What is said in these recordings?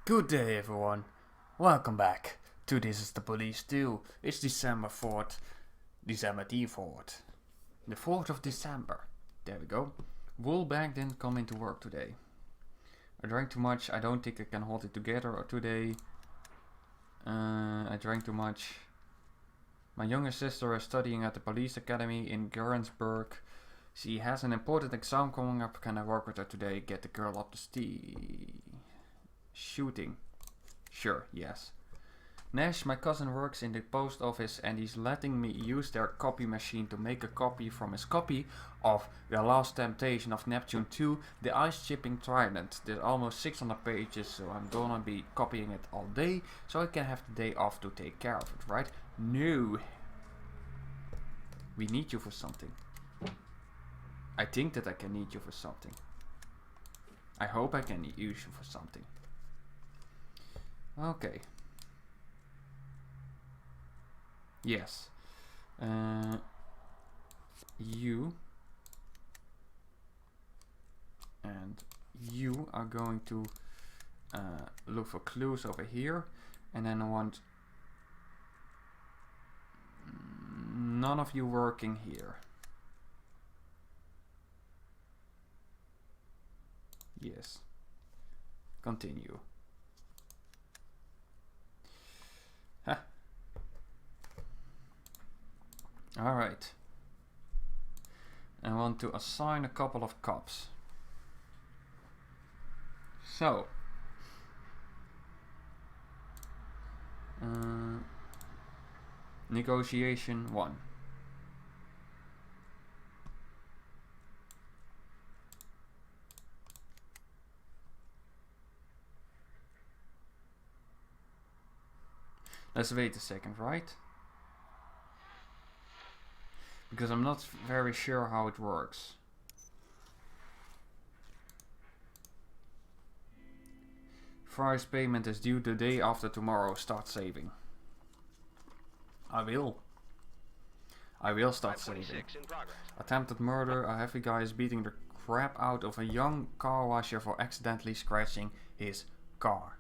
Good day, everyone. Welcome back to This is the Police 2. It's December 4th. December the 4th. The 4th of December. There we go. Woolbag didn't come into work today. I drank too much. I don't think I can hold it together today. I drank too much. My younger sister is studying at the police academy in Gurensburg. She has an important exam coming up. Can I work with her today? Get the girl up to shooting. Sure, yes. Nash, my cousin, works in the post office and he's letting me use their copy machine to make a copy from his copy of The Last Temptation of Neptune 2, the ice chipping trident. There's almost 600 pages, so I'm gonna be copying it all day, so I can have the day off to take care of it, right? No. We need you for something. I think that I can need you for something. I hope I can use you for something. Okay. Yes. You and you are going to look for clues over here, and then I want none of you working here. Yes. Continue. Huh. Alright. I want to assign a couple of cops. So. Negotiation 1. Let's wait a second, right? Because I'm not very sure how it works. Fry's payment is due the day after tomorrow. Start saving. I will start saving. Attempted murder. A heavy guy is beating the crap out of a young car washer for accidentally scratching his car.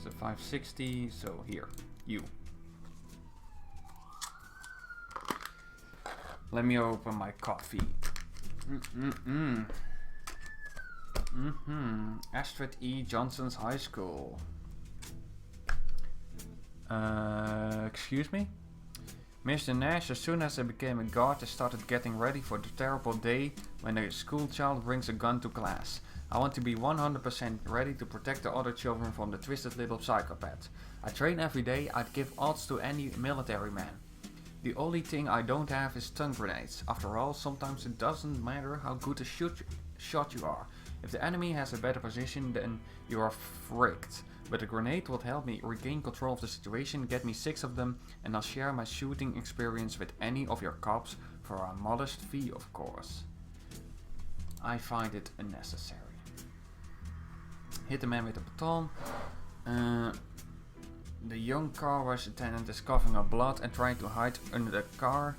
So 560, so here, you. Let me open my coffee. Astrid E. Johnson's High School. Excuse me? Mr. Nash, as soon as I became a guard, I started getting ready for the terrible day when a school child brings a gun to class. I want to be 100% ready to protect the other children from the twisted little psychopath. I train every day. I'd give odds to any military man. The only thing I don't have is stun grenades. After all, sometimes it doesn't matter how good a shot you are. If the enemy has a better position, then you are fricked. But a grenade would help me regain control of the situation, get me 6 of them, and I'll share my shooting experience with any of your cops for a modest fee, of course. I find it unnecessary. Hit the man with a baton. The young car wash attendant is coughing up blood and trying to hide under the car.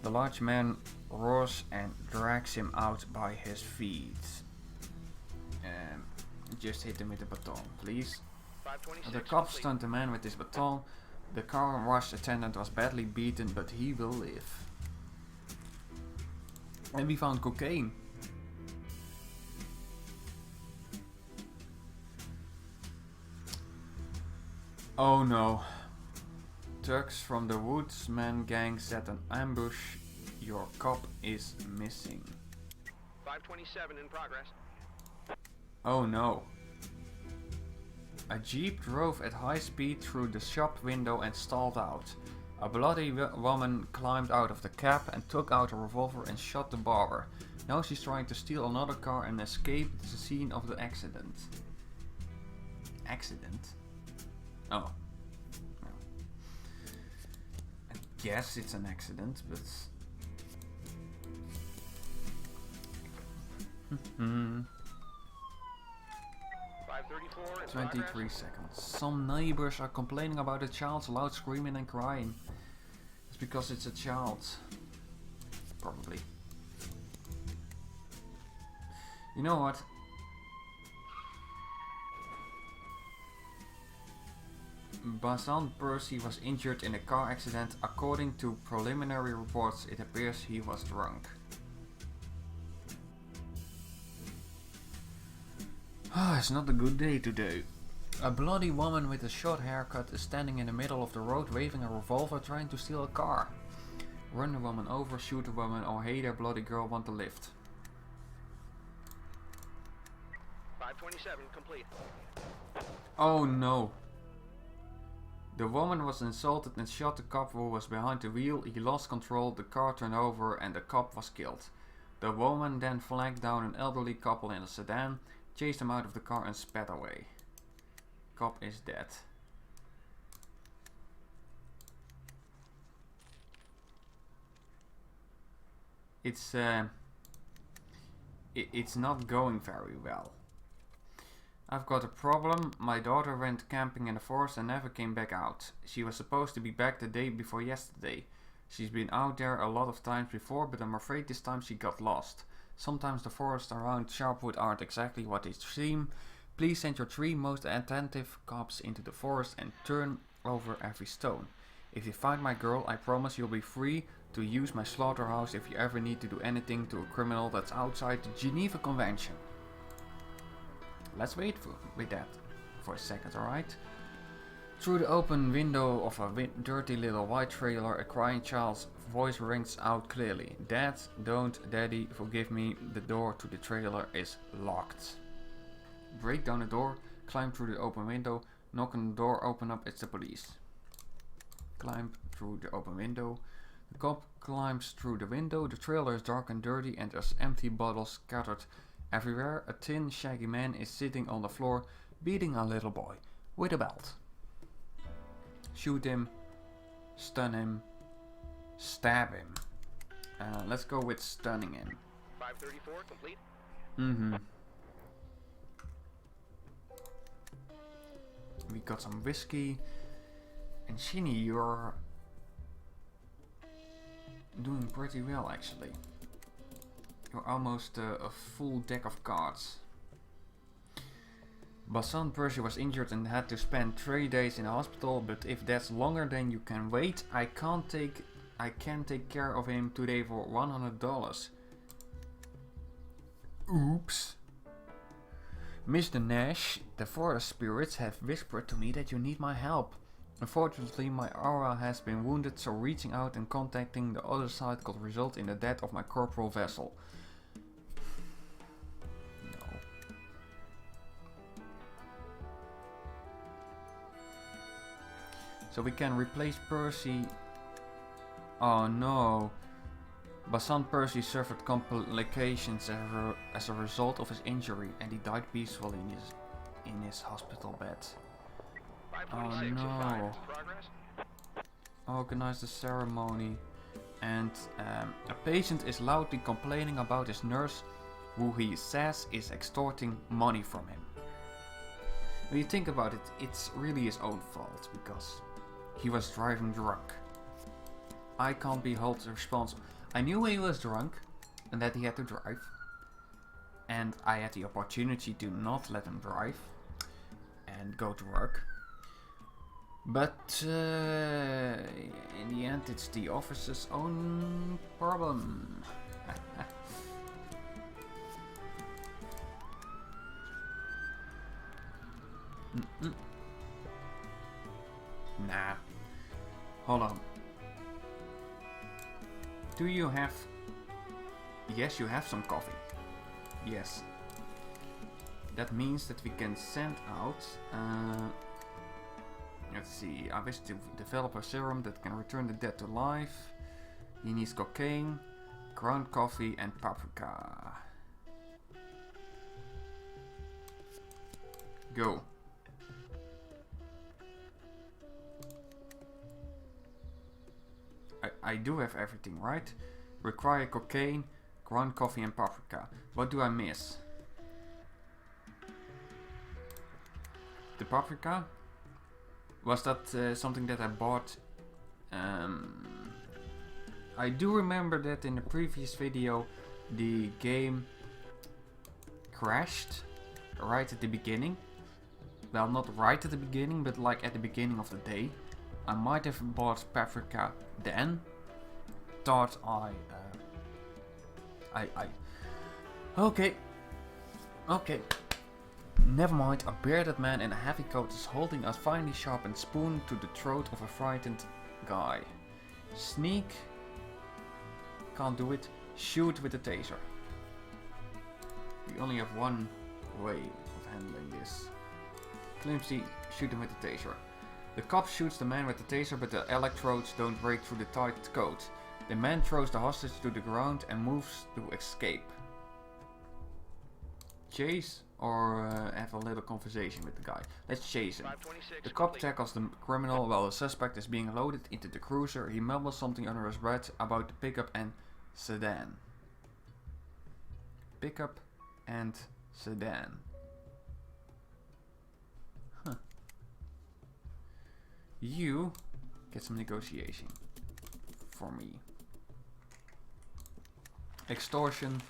The large man roars and drags him out by his feet. Just hit him with a baton, please. The cop stunned the man with his baton. The car wash attendant was badly beaten, but he will live. And we found cocaine. Oh no. Thugs from the Woodsman gang set an ambush. Your cop is missing. 527 in progress. Oh no. A jeep drove at high speed through the shop window and stalled out. A bloody woman climbed out of the cab and took out a revolver and shot the barber. Now she's trying to steal another car and escape the scene of the accident. Accident? Oh. I guess it's an accident, but... 23 seconds. Some neighbors are complaining about a child's loud screaming and crying. It's because it's a child. Probably. You know what? Bazan Percy was injured in a car accident. According to preliminary reports, it appears he was drunk. It's not a good day today. A bloody woman with a short haircut is standing in the middle of the road waving a revolver trying to steal a car. Run the woman over, shoot the woman, or hey there bloody girl, want a lift. 527 complete. Oh no. The woman was insulted and shot the cop who was behind the wheel. He lost control, the car turned over and the cop was killed. The woman then flagged down an elderly couple in a sedan, chased them out of the car and sped away. Cop is dead. It's not going very well. I've got a problem. My daughter went camping in the forest and never came back out. She was supposed to be back the day before yesterday. She's been out there a lot of times before, but I'm afraid this time she got lost. Sometimes the forests around Sharpwood aren't exactly what they seem. Please send your 3 most attentive cops into the forest and turn over every stone. If you find my girl, I promise you'll be free to use my slaughterhouse if you ever need to do anything to a criminal that's outside the Geneva Convention. Let's wait with that for a second, alright? Through the open window of a dirty little white trailer, a crying child's voice rings out clearly. Dad, don't, Daddy, forgive me, the door to the trailer is locked. Break down the door, climb through the open window, knock on the door, open up, it's the police. Climb through the open window. The cop climbs through the window. The trailer is dark and dirty and there's empty bottles scattered everywhere. A thin, shaggy man is sitting on the floor, beating a little boy with a belt. Shoot him, stun him, stab him. Let's go with stunning him. 534 complete. We got some whiskey. And Shinny, you're doing pretty well actually. You're almost a full deck of cards. Bazan Percy was injured and had to spend 3 days in the hospital, but if that's longer than you can wait, I can take care of him today for $100. Oops. Mr. Nash, the forest spirits have whispered to me that you need my help. Unfortunately, my aura has been wounded, so reaching out and contacting the other side could result in the death of my corporal vessel. No. So we can replace Percy. Oh no. Bazan Percy suffered complications as a result of his injury, and he died peacefully in his hospital bed. Oh no. Organize the ceremony. And a patient is loudly complaining about his nurse, who he says is extorting money from him. When you think about it, it's really his own fault, because he was driving drunk. I can't be held responsible. I knew he was drunk and that he had to drive. And I had the opportunity to not let him drive and go to work. But in the end, it's the officer's own problem. Nah. Hold on. Do you have... Yes, you have some coffee. Yes. That means that we can send out... let's see. I wish to develop a serum that can return the dead to life. He needs cocaine, ground coffee and paprika. Go. I do have everything, right? Require cocaine, ground coffee and paprika. What do I miss? The paprika? Was that something that I bought? I do remember that in the previous video the game crashed right at the beginning. Well, not right at the beginning, but like at the beginning of the day. I might have bought paprika then. Thought Okay. Okay. Never mind, a bearded man in a heavy coat is holding a finely sharpened spoon to the throat of a frightened guy. Sneak. Can't do it. Shoot with a taser. We only have one way of handling this. Clemsy, shoot him with the taser. The cop shoots the man with the taser, but the electrodes don't break through the tight coat. The man throws the hostage to the ground and moves to escape. Chase or have a little conversation with the guy. Let's chase him. The cop tackles the criminal while the suspect is being loaded into the cruiser. He mumbles something under his breath about the pickup and sedan. Pickup and sedan. Huh. You get some negotiation for me. Extortion.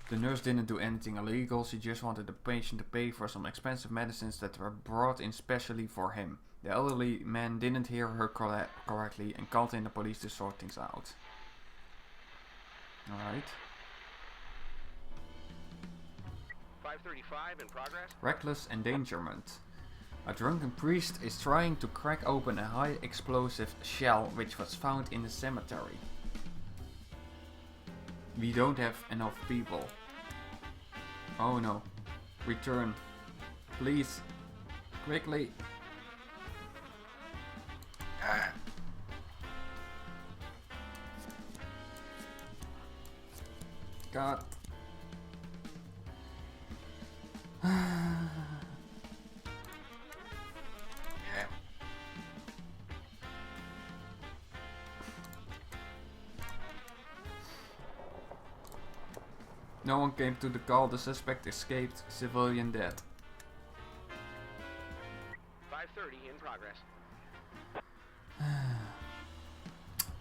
The nurse didn't do anything illegal, she just wanted the patient to pay for some expensive medicines that were brought in specially for him. The elderly man didn't hear her correctly and called in the police to sort things out. Alright. 535 in progress. Reckless endangerment. A drunken priest is trying to crack open a high explosive shell which was found in the cemetery. We don't have enough people. Oh no. Return. Please. Quickly. Ah. God. No one came to the call, the suspect escaped, civilian dead. 530 in progress.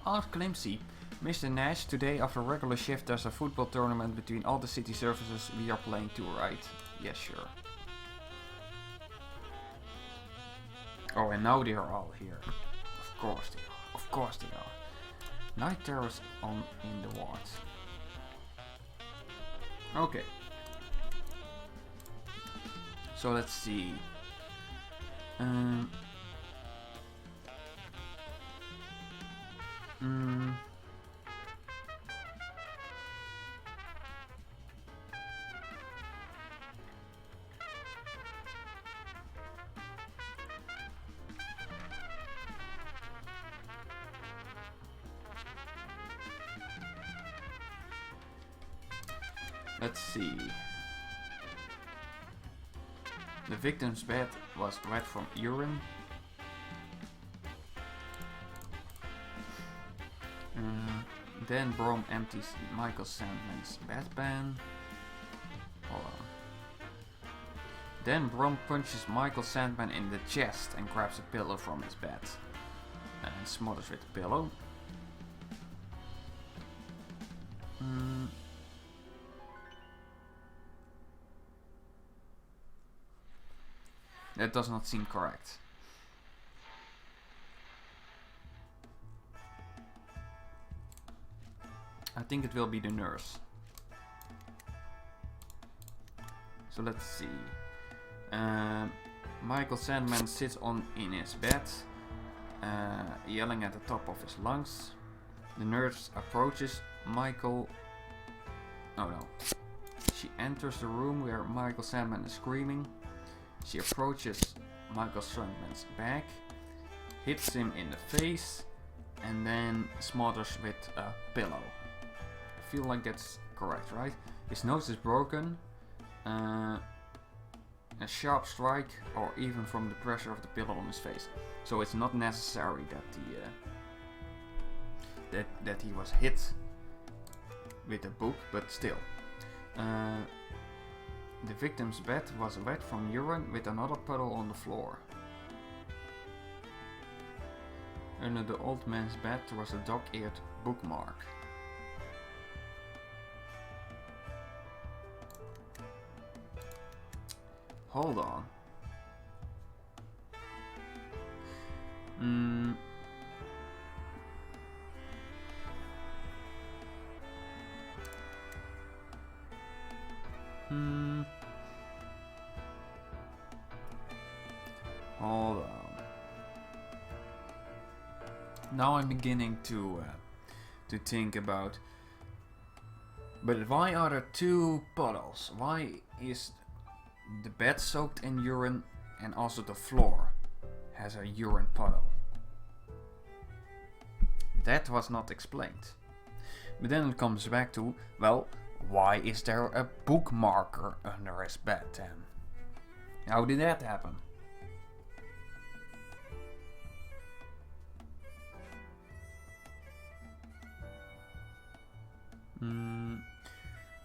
Ask Clemsy. Mr. Nash, today after regular shift there's a football tournament between all the city services. We are playing too, right? Yes, sure. Oh, and now they are all here. Of course they are. Of course they are. Night terrors on in the ward. Okay. So let's see. Let's see. The victim's bed was wet from urine. Then Brom empties Michael Sandman's bedpan. Hold on. Then Brom punches Michael Sandman in the chest and grabs a pillow from his bed. And smothers with the pillow. That does not seem correct. I think it will be the nurse. So let's see. Michael Sandman sits in his bed, yelling at the top of his lungs. The nurse approaches Michael. Oh no. She enters the room where Michael Sandman is screaming. She approaches Michael Sandman's back, hits him in the face, and then smothers with a pillow. I feel like that's correct, right? His nose is broken. A sharp strike, or even from the pressure of the pillow on his face. So it's not necessary that that he was hit with a book, but still. The victim's bed was wet from urine with another puddle on the floor. Under the old man's bed was a dog-eared bookmark. Hold on. Hmm. Hold on. Now I'm beginning to think about. But why are there two puddles? Why is the bed soaked in urine and also the floor has a urine puddle? That was not explained. But then it comes back to, well, why is there a bookmarker under his bed then? How did that happen?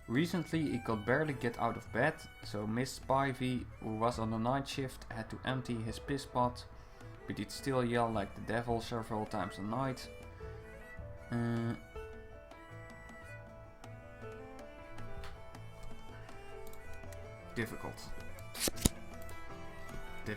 Recently he could barely get out of bed, so Miss Spivey, who was on the night shift, had to empty his piss pot, but he'd still yell like the devil several times a night. Difficult. The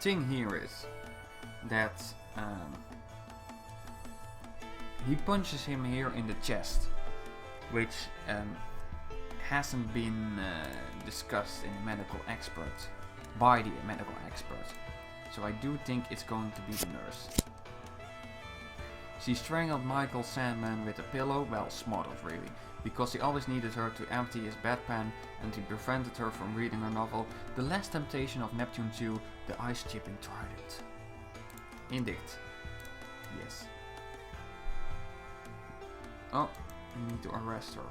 thing here is that he punches him here in the chest, which hasn't been discussed in by the medical expert. So I do think it's going to be the nurse. She strangled Michael Sandman with a pillow, well, smothered really, because he always needed her to empty his bedpan and he prevented her from reading her novel The Last Temptation of Neptune II, The Ice-Chipping Trident. Indeed. Yes. Oh, we need to arrest her.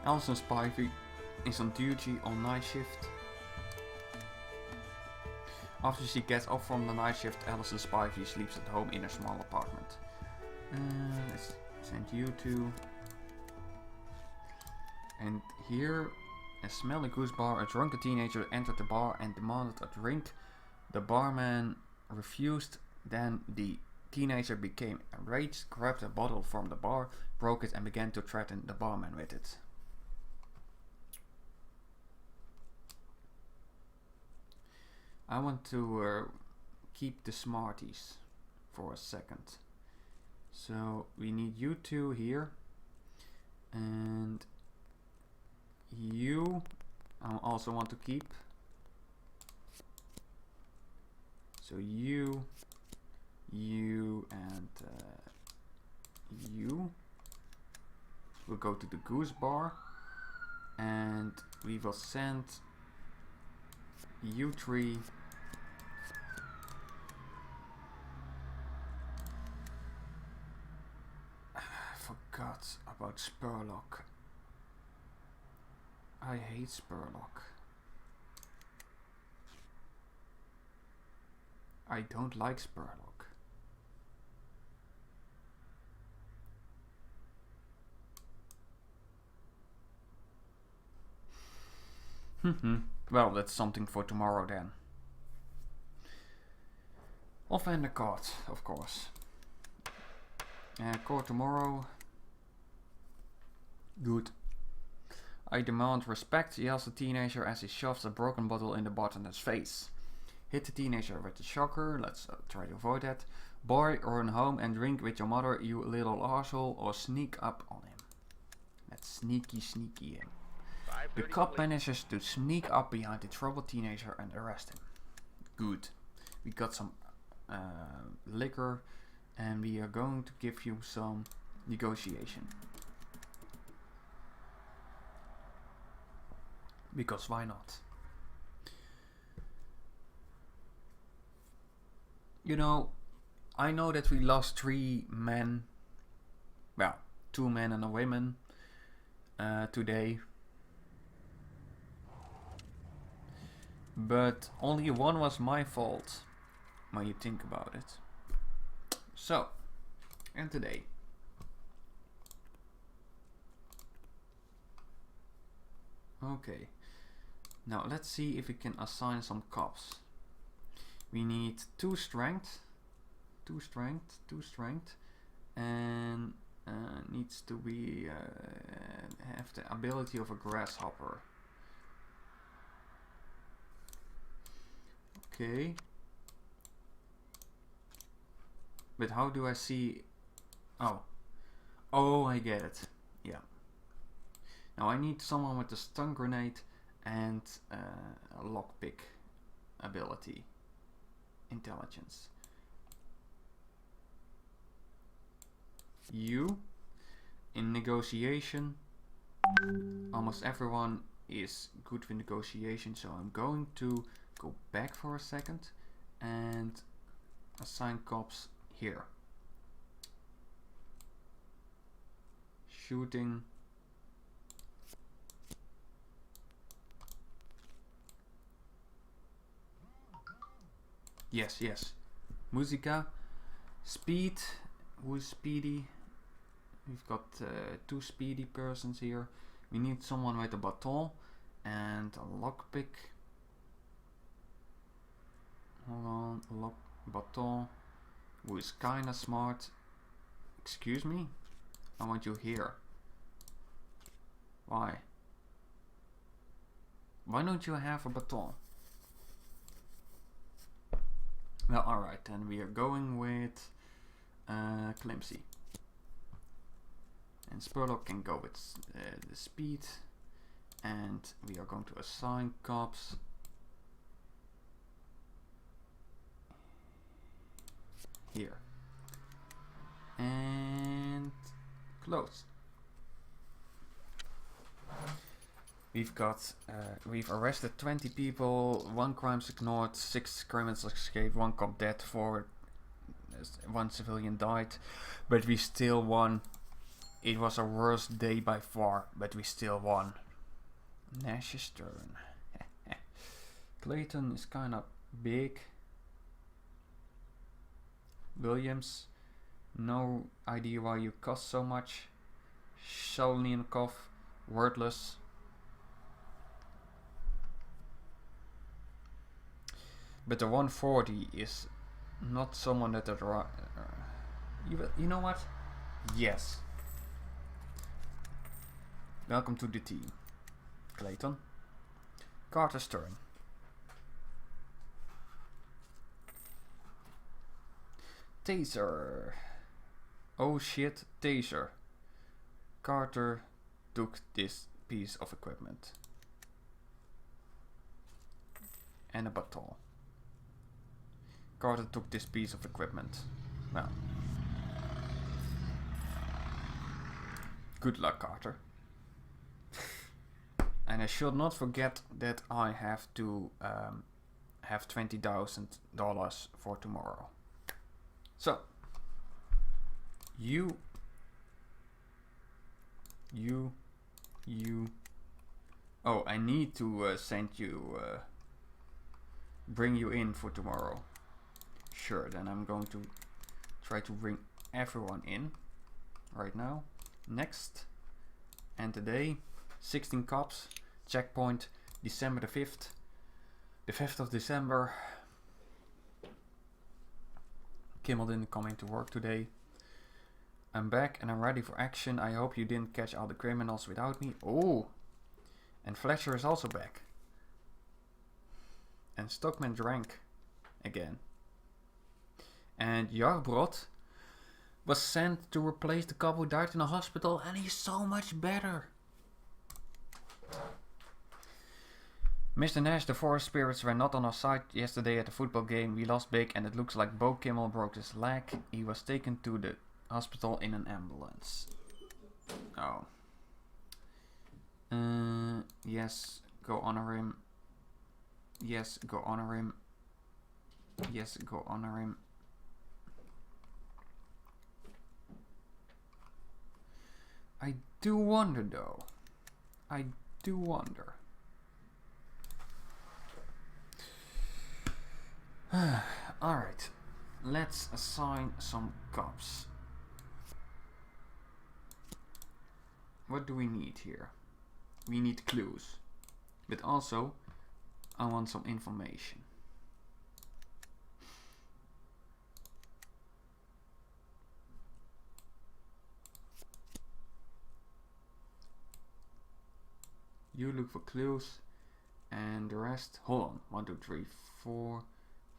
Alison Spivey is on duty on night shift. After she gets off from the night shift, Alison Spivey sleeps at home in a small apartment. Let's send you to. And here, a smelly goose bar, a drunken teenager entered the bar and demanded a drink. The barman refused. Then the teenager became enraged, grabbed a bottle from the bar, broke it and began to threaten the barman with it. I want to keep the Smarties for a second. So we need you two here. And you I also want to keep. So you and you will go to the goose bar. And we will send you three forgot about Spurlock. I hate Spurlock. I don't like Spurlock. Well, that's something for tomorrow then. Offend the court, of course. Court tomorrow. Good. I demand respect, yells the teenager as he shoves a broken bottle in the bartender's face. Hit the teenager with the shocker, let's try to avoid that. Boy, run home and drink with your mother, you little arsehole, or sneak up on him. Let's sneaky him. The cop manages to sneak up behind the troubled teenager and arrest him. Good. We got some liquor and we are going to give you some negotiation. Because why not? You know, I know that we lost 3 men. Well, 2 men and a woman today. But only one was my fault when you think about it. So, and today. Okay. Now let's see if we can assign some cops. We need 2 strength, 2 strength, 2 strength, and needs to be have the ability of a grasshopper. Okay. But how do I see? Oh, I get it. Yeah. Now I need someone with a stun grenade and a lockpick ability. Intelligence. You in negotiation. Almost everyone is good with negotiation, so I'm going to go back for a second and assign cops here. Shooting. Yes, yes. Musica. Speed. Who is speedy? We've got 2 speedy persons here. We need someone with a baton and a lockpick. Hold on, baton. Who is kinda smart. Excuse me? I want you here. Why? Why don't you have a baton? Well, alright, then we are going with Clemsy. And Spurlock can go with the speed. And we are going to assign cops. Here. And close. We've arrested 20 people, 1 crimes ignored, 6 criminals escaped, 1 cop dead, 1 civilian died, but we still won. It was our worst day by far, but we still won. Nash's turn. Clayton is kinda big. Williams, no idea why you cost so much. Shalnikov, wordless. But the 140 is not someone that you know what? Yes. Welcome to the team. Clayton. Carter's turn. Taser. Oh shit, taser. Carter took this piece of equipment. And a baton. Carter took this piece of equipment. Well. Good luck, Carter. And I should not forget that I have to have $20,000 for tomorrow. So, you. Oh, I need to send you, bring you in for tomorrow. Sure, then I'm going to try to bring everyone in right now. Next. And today, 16 cops, checkpoint, December the 5th. The 5th of December. Kimmel didn't come into work today. I'm back and I'm ready for action. I hope you didn't catch all the criminals without me. Oh! And Fletcher is also back. And Stockman drank again. And Jarbrod was sent to replace the cop who died in a hospital, and he's so much better. Mr. Nash, the forest spirits were not on our side yesterday at the football game. We lost big and it looks like Bo Kimmel broke his leg. He was taken to the hospital in an ambulance. Oh. Yes, go honor him. Yes, go honor him. Yes, go honor him. I do wonder though. I do wonder. Alright. Let's assign some cops. What do we need here? We need clues. But also, I want some information. You look for clues, and the rest. Hold on. 1, 2, 3, 4,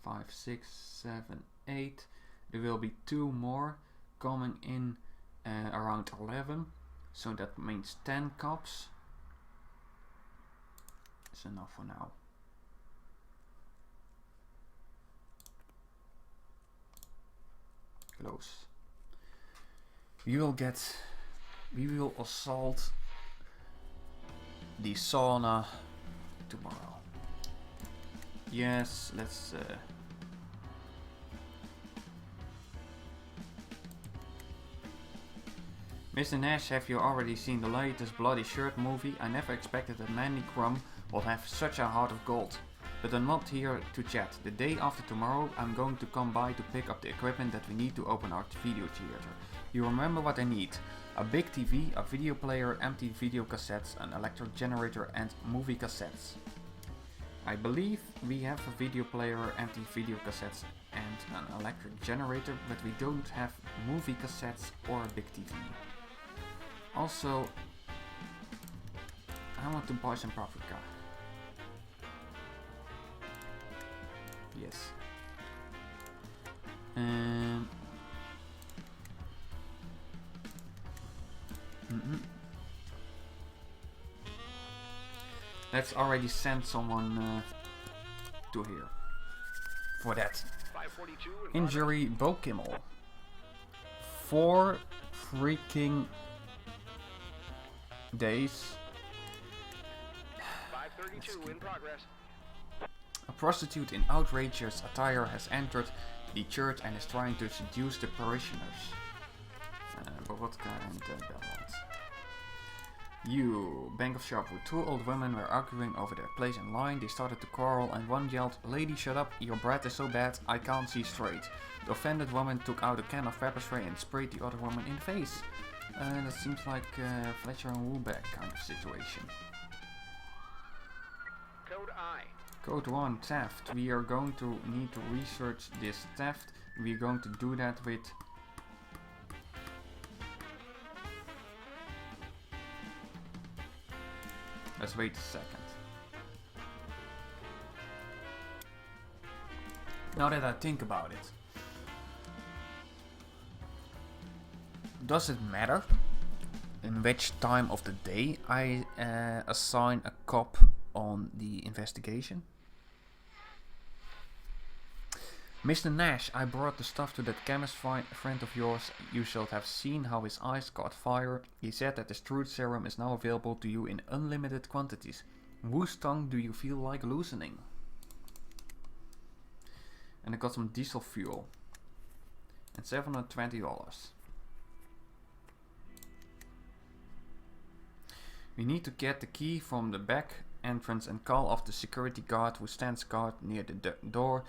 5, 6, 7, 8. There will be 2 more coming in around 11. So that means 10 cops. It's enough for now. Close. We will assault the sauna tomorrow. Yes, let's Mr. Nash, have you already seen the latest Bloody Shirt movie? I never expected that Mandy Crumb would have such a heart of gold. But I'm not here to chat. The day after tomorrow I'm going to come by to pick up the equipment that we need to open our video theater. You remember what I need? A big TV, a video player, empty video cassettes, an electric generator and movie cassettes. I believe we have a video player, empty video cassettes and an electric generator, but we don't have movie cassettes or a big TV. Also, I want to buy some paprika. Yes. Let's already send someone to here for that. Injury Bo Kimmel. 4 freaking days. 532 in progress. A prostitute in outrageous attire has entered the church and is trying to seduce the parishioners. Borodka and Belmont. You, Bank of Sharpwood. 2 old women were arguing over their place in line. They started to quarrel and one yelled, "Lady, shut up, your breath is so bad, I can't see straight." The offended woman took out a can of pepper spray and sprayed the other woman in the face. That seems like Fletcher and Woolbeck kind of situation. Code I. Code 1, theft. We are going to need to research this theft. We're going to do that with... Let's wait a second. Now that I think about it. Does it matter in which time of the day I assign a cop on the investigation? Mr. Nash, I brought the stuff to that chemist friend of yours. You should have seen how his eyes caught fire. He said that his truth serum is now available to you in unlimited quantities. Whose tongue do you feel like loosening? And I got some diesel fuel. And $720. We need to get the key from the back entrance and call off the security guard who stands guard near the door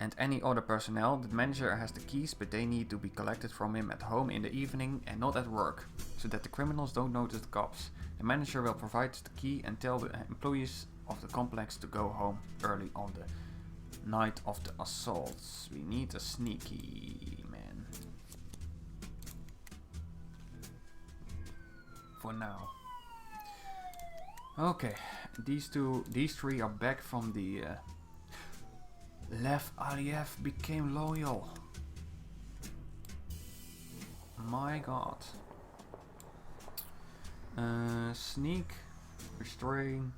and any other personnel. The manager has the keys, but they need to be collected from him at home in the evening and not at work, so that the criminals don't notice the cops. The manager will provide the key and tell the employees of the complex to go home early on the night of the assaults. We need a sneaky man. For now. Okay, these 3 are back from the Lev Aliev became loyal. My god. Sneak, restrain.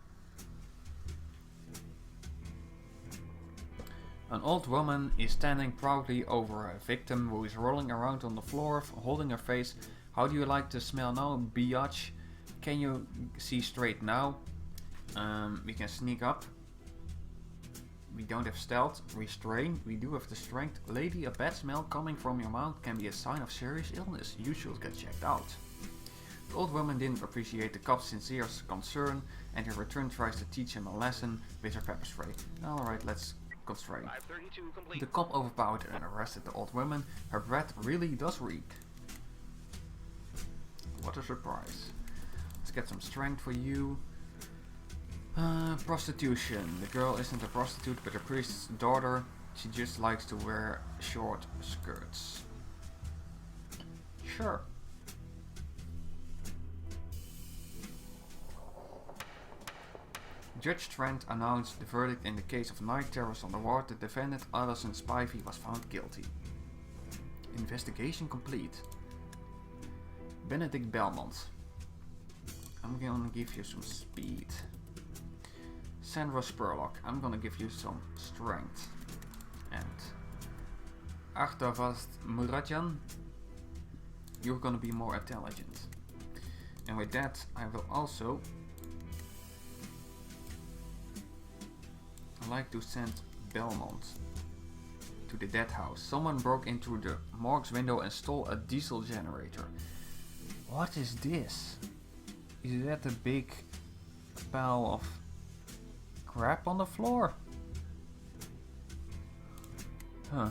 An old woman is standing proudly over a victim who is rolling around on the floor, holding her face. How do you like to smell now, biatch? Can you see straight now? We can sneak up. We don't have stealth, restrain. We do have the strength. Lady, a bad smell coming from your mouth can be a sign of serious illness. You should get checked out. The old woman didn't appreciate the cop's sincere concern and in return tries to teach him a lesson with her pepper spray. Alright, let's constrain. The cop overpowered and arrested the old woman. Her breath really does reek. What a surprise. Let's get some strength for you. Prostitution. The girl isn't a prostitute but a priest's daughter. She just likes to wear short skirts. Sure. Judge Trent announced the verdict in the case of night terrors on the ward. The defendant, Alison Spivey, was found guilty. Investigation complete. Benedict Belmont. I'm gonna give you some speed. Sandra Spurlock. I'm gonna give you some strength. And Artavast Muradjan. You're gonna be more intelligent. And with that, I will also like to send Belmont to the dead house. Someone broke into the morgue's window and stole a diesel generator. What is this? Is that a big pile of crap on the floor? Huh.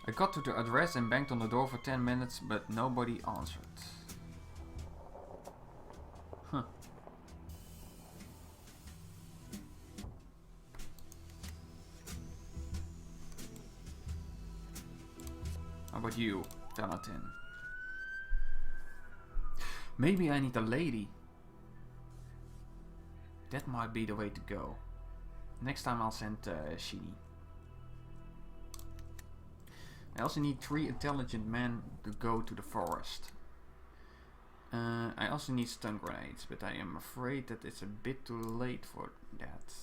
I got to the address and banged on the door for 10 minutes, but nobody answered. Huh. How about you, Jonathan? Maybe I need a lady. That might be the way to go. Next time I'll send Sheeny. I also need 3 intelligent men to go to the forest. I also need stun grenades, but I am afraid that it's a bit too late for that.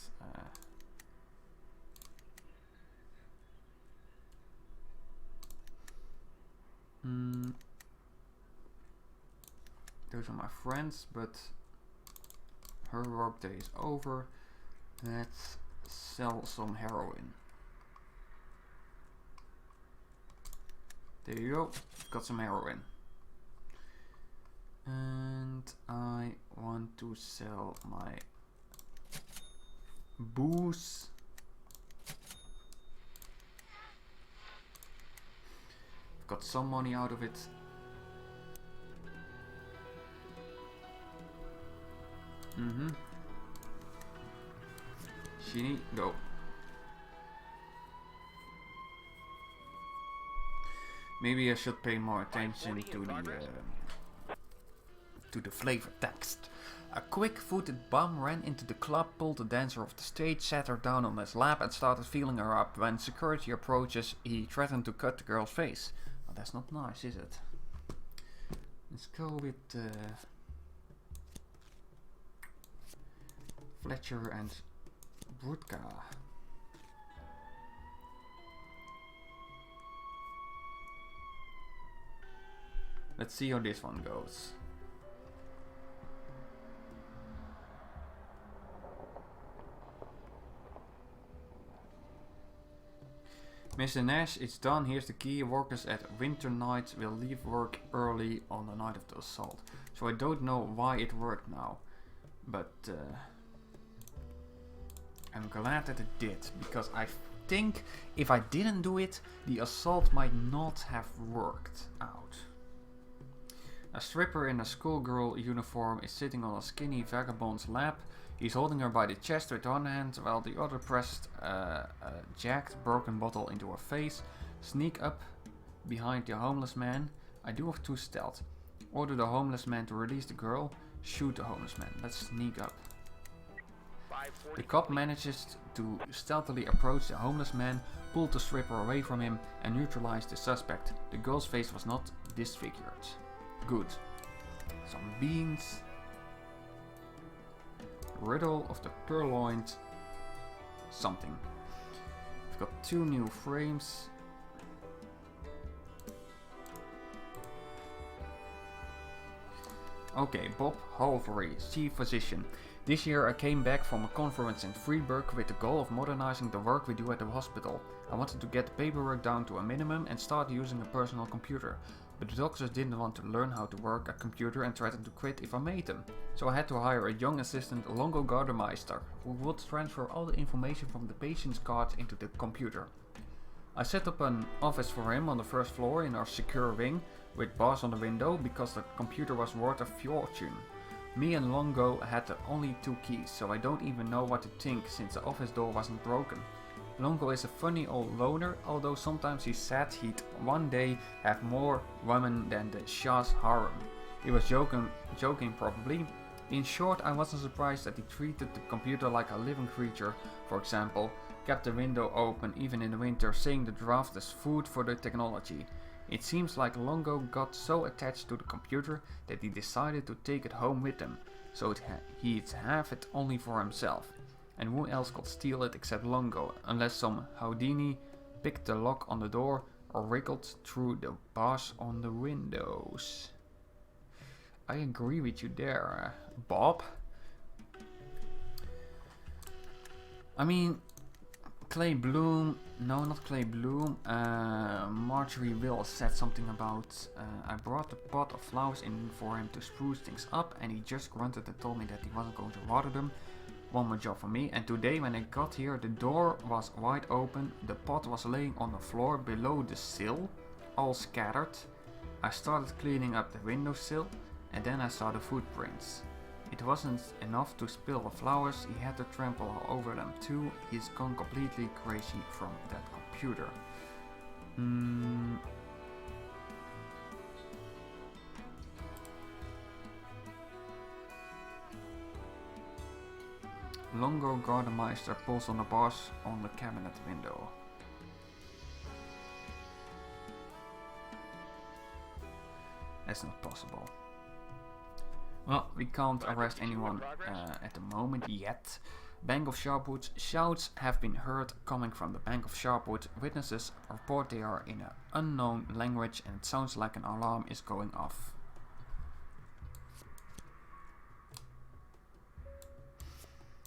Those are my friends, but her workday is over. Let's sell some heroin. There you go, got some heroin. And I want to sell my booze. I've got some money out of it. Sheeny, go. Maybe I should pay more attention to the flavor text. A quick-footed bum ran into the club, pulled the dancer off the stage, sat her down on his lap and started feeling her up. When security approaches, he threatened to cut the girl's face. Well, that's not nice, is it? Let's go with Fletcher and Brutka. Let's see how this one goes. Mr. Nash, it's done. Here's the key. Workers at Winter Nights will leave work early on the night of the assault. So I don't know why it worked now. But I'm glad that it did. Because I think if I didn't do it, the assault might not have worked out. A stripper in a schoolgirl uniform is sitting on a skinny vagabond's lap. He's holding her by the chest with one hand while the other pressed a jagged broken bottle into her face. Sneak up behind the homeless man. I do have 2 stealth. Order the homeless man to release the girl. Shoot the homeless man. Let's sneak up. The cop manages to stealthily approach the homeless man, pull the stripper away from him and neutralize the suspect. The girl's face was not disfigured. Good. Some beans. Riddle of the purloined something. We've got 2 new frames. Okay, Bob Halvery, Chief Physician. This year I came back from a conference in Freiburg with the goal of modernizing the work we do at the hospital. I wanted to get the paperwork down to a minimum and start using a personal computer. But the doctors didn't want to learn how to work a computer and threatened to quit if I made them. So I had to hire a young assistant, Longo Gardemeister, who would transfer all the information from the patient's card into the computer. I set up an office for him on the first floor in our secure wing, with bars on the window because the computer was worth a fortune. Me and Longo had the only 2 keys, so I don't even know what to think since the office door wasn't broken. Longo is a funny old loner, although sometimes he said he'd one day have more women than the Shah's harem. He was joking probably. In short, I wasn't surprised that he treated the computer like a living creature, for example, kept the window open even in the winter, saying the draft is food for the technology. It seems like Longo got so attached to the computer that he decided to take it home with him, so he'd have it only for himself. And who else could steal it except Longo, unless some Houdini picked the lock on the door or wriggled through the bars on the windows. I agree with you there, Bob. I mean, Clay Bloom, no, not Clay Bloom, Marjorie Will said something about, I brought the pot of flowers in for him to spruce things up, and he just grunted and told me that he wasn't going to water them. One more job for me. And today when I got here, the door was wide open, the pot was laying on the floor below the sill, all scattered. I started cleaning up the windowsill, and then I saw the footprints. It wasn't enough to spill the flowers, he had to trample all over them too. He's gone completely crazy from that computer. Longo Gardemeister pulls on the bars on the cabinet window. That's not possible. Well, we can't arrest anyone at the moment yet. Bank of Sharpwood. Shouts have been heard coming from the Bank of Sharpwood. Witnesses report they are in an unknown language and it sounds like an alarm is going off.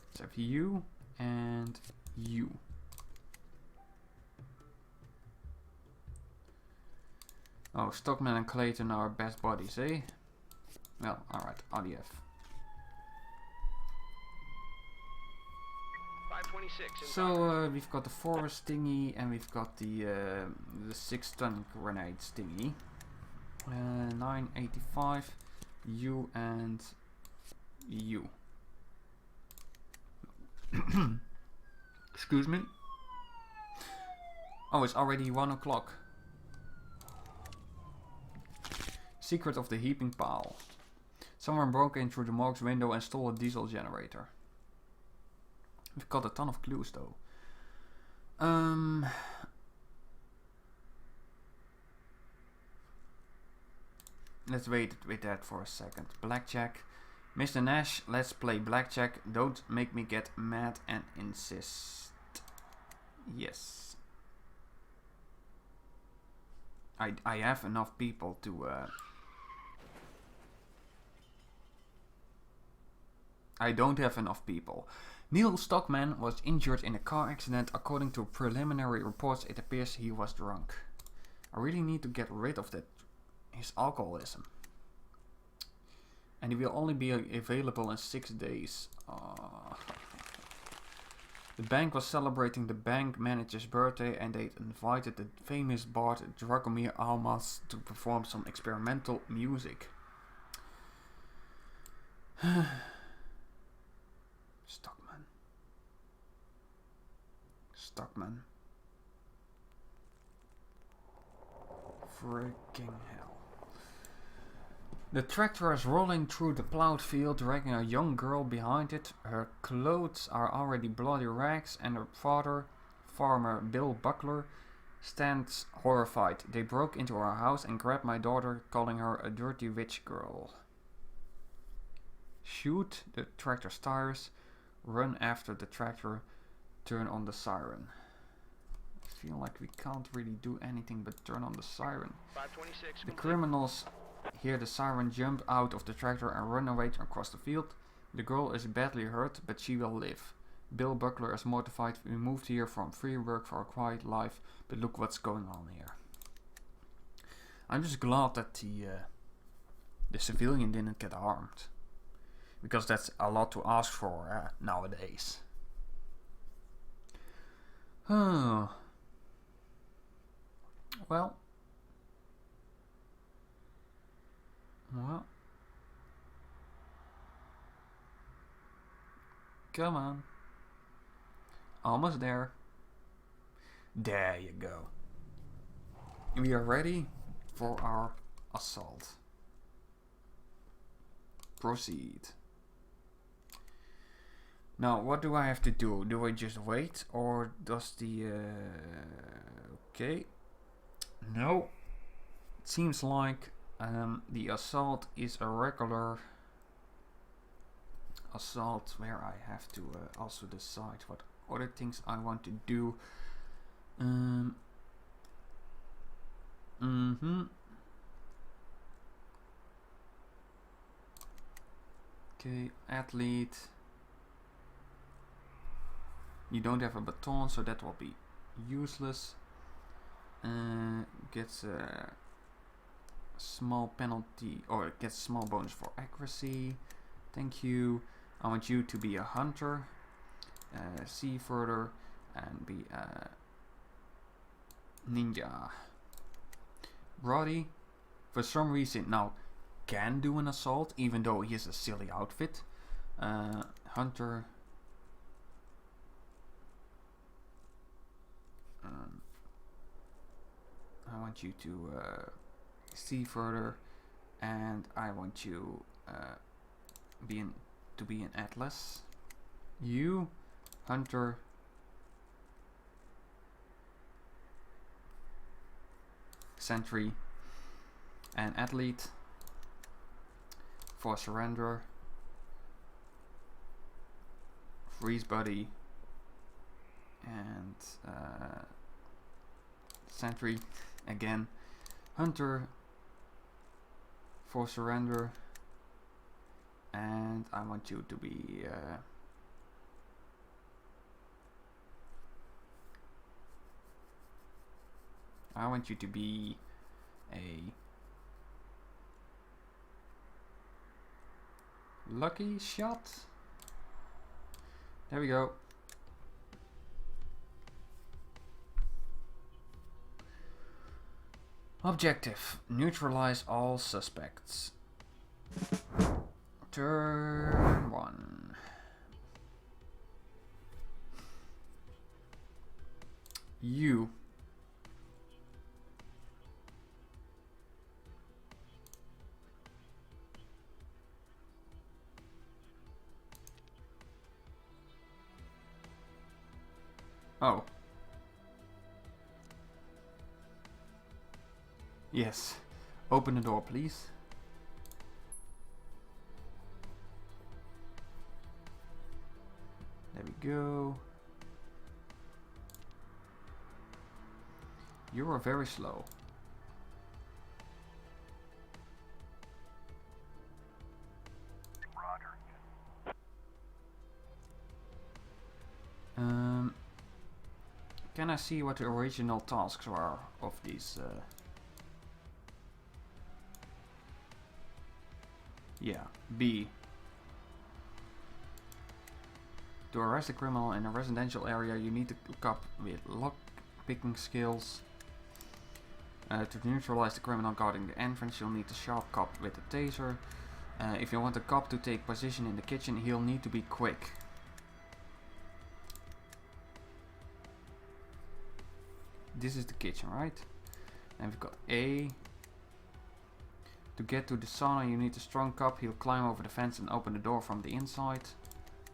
Let's have you and you. Oh, Stockman and Clayton are best buddies, eh? Well, alright, RDF. 526. So, we've got the forest thingy and we've got the 6-ton grenade thingy. 985, you and you. Excuse me. Oh, it's already 1 o'clock. Secret of the heaping pile. Someone broke in through the morgue's window and stole a diesel generator. We've got a ton of clues though. Let's wait with that for a second. Blackjack. Mr. Nash, let's play blackjack. Don't make me get mad and insist. Yes. I have enough people to... I don't have enough people. Neil Stockman was injured in a car accident. According to preliminary reports, it appears he was drunk. I really need to get rid of his alcoholism. And he will only be available in 6 days. The bank was celebrating the bank manager's birthday and they invited the famous bard Dragomir Almas to perform some experimental music. Stockman. Freaking hell. The tractor is rolling through the plowed field, dragging a young girl behind it. Her clothes are already bloody rags, and her father, farmer Bill Buckler, stands horrified. They broke into our house and grabbed my daughter, calling her a dirty witch girl. Shoot the tractor's tires, run after the tractor, turn on the siren. I feel like we can't really do anything but turn on the siren. 526. The criminals hear the siren, jump out of the tractor and run away across the field. The girl is badly hurt, but she will live. Bill Buckler is mortified. We moved here from free work for a quiet life, but look what's going on here. I'm just glad that the civilian didn't get harmed, because that's a lot to ask for nowadays. Well, Come on. Almost there. There you go. We are ready for our assault. Proceed. Now, what do I have to do? Do I just wait, or does the... okay. No. It seems like the assault is a regular assault where I have to also decide what other things I want to do. Okay, athlete. You don't have a baton, so that will be useless. Gets a small penalty, or it gets a small bonus for accuracy. Thank you. I want you to be a hunter. See further and be a ninja. Roddy, for some reason now can do an assault, even though he has a silly outfit. Hunter. I want you to see further, and I want you to be an atlas. You, hunter, sentry, and athlete. For surrender, freeze buddy, and sentry again. Hunter, for surrender, and I want you to be a lucky shot. There we go. Objective: neutralize all suspects. Turn 1. You. Oh. Yes. Open the door, please. There we go. You are very slow. Can I see what the original tasks are of these? Yeah, B. To arrest a criminal in a residential area, you need to cop with lock-picking skills. To neutralize the criminal guarding the entrance, you'll need to sharp cop with a taser. If you want the cop to take position in the kitchen, he'll need to be quick. This is the kitchen, right? And we've got A. To get to the sauna, you need a strong cop. He'll climb over the fence and open the door from the inside.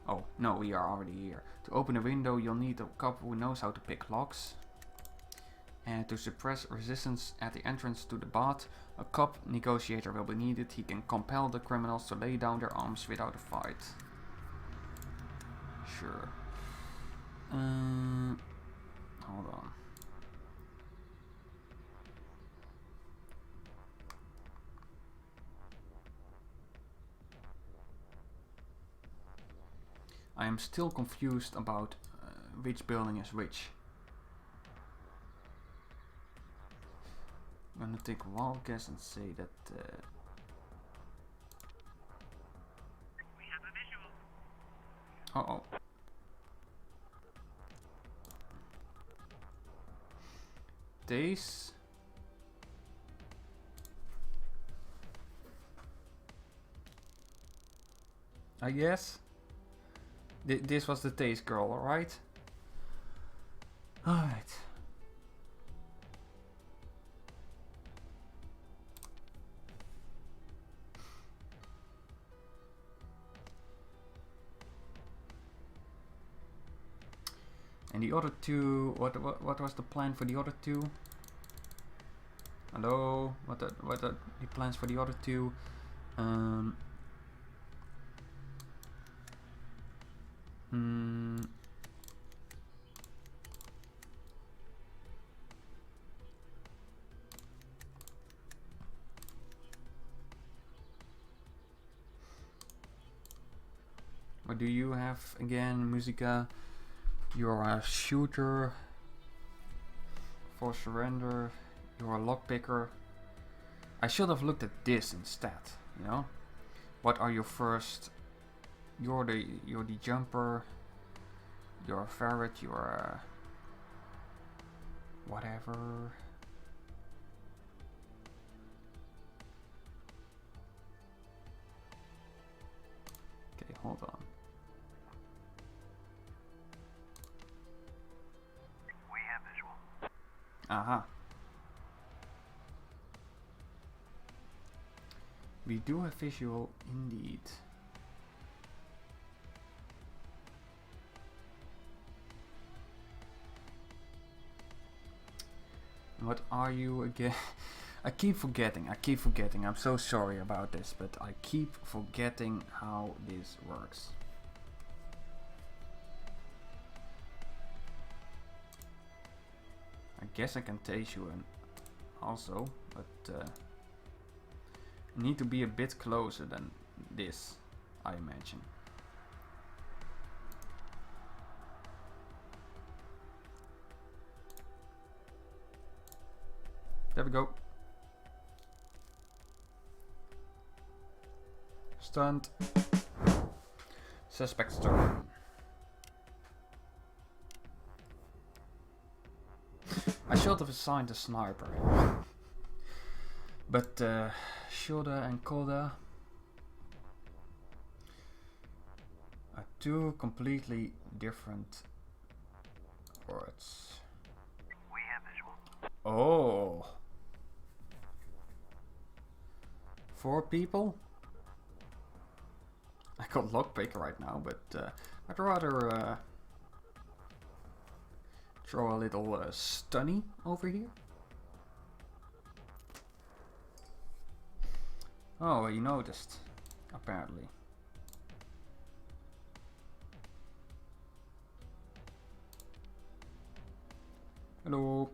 Oh, no, we are already here. To open a window, you'll need a cop who knows how to pick locks. And to suppress resistance at the entrance to the bath, a cop negotiator will be needed. He can compel the criminals to lay down their arms without a fight. Sure. Hold on. I am still confused about which building is which. I'm gonna take a wild guess and say that. We have a visual. Uh oh. Days. I guess. This was the taste girl, alright? Alright. And the other two, what was the plan for the other two? Hello, what are the plans for the other two? What do you have again, Musica? You're a shooter for surrender. You're a lockpicker. I should have looked at this instead, you know? What are your first? You're the jumper. You're a ferret. You're a whatever. Okay, hold on. We have visual. Aha. We do have visual indeed. What are you again? I keep forgetting. I'm so sorry about this, but I keep forgetting how this works. I guess I can taste you and also, but I need to be a bit closer than this, I imagine. There we go. Stunned. Suspect's turn. I should have assigned a sniper. But Shoda and Koda are two completely different words. We have visual. Oh. 4 people? I got lockpick right now, but I'd rather throw a little stunny over here. Oh, you noticed, apparently. Hello.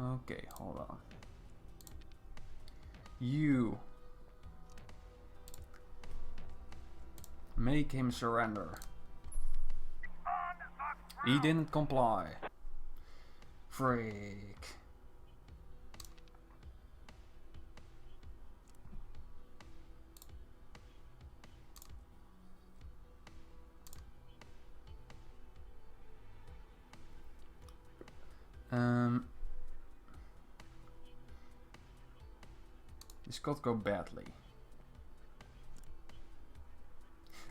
Okay, hold on. You make him surrender. He didn't comply. Freak. This could go badly.